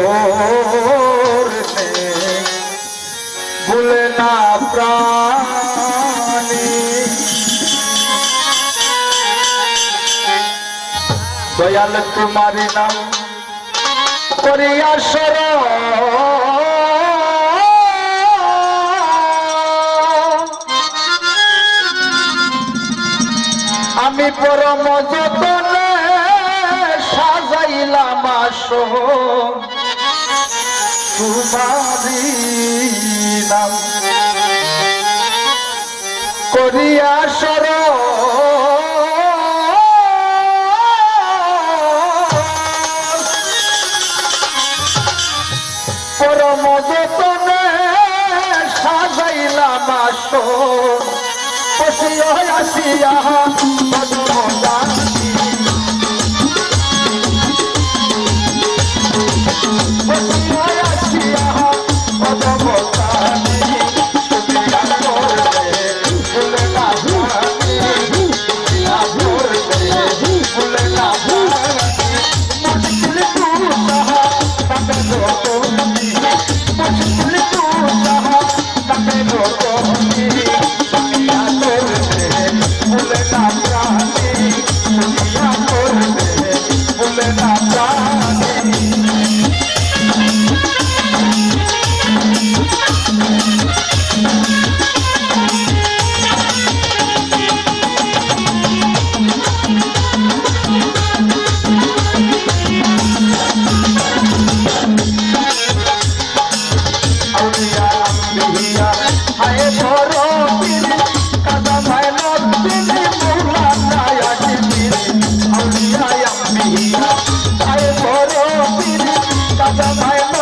করতে ভুলে না প্রাণী। দয়াল তোমারি নাম করিয়া আমি পরম যতনে সাজাইলাম আসহ তোমারি নাম করিয়া পরম যতনে সাজাইলাম আসহ বসিয়া আসিয়া পদ্মদানি বসিয়া আসিয়া পদ্মদানি সুবিয়া করবে ভুলে না প্রাণী সুবিয়া করবে ভুলে না প্রাণী মুশকিল তুষাহা তাকে রোকনি মুশকিল তুষাহা তাকে রোকনি ভুলে না প্রাণী সুবিয়া করবে ভুলে না প্রাণী। I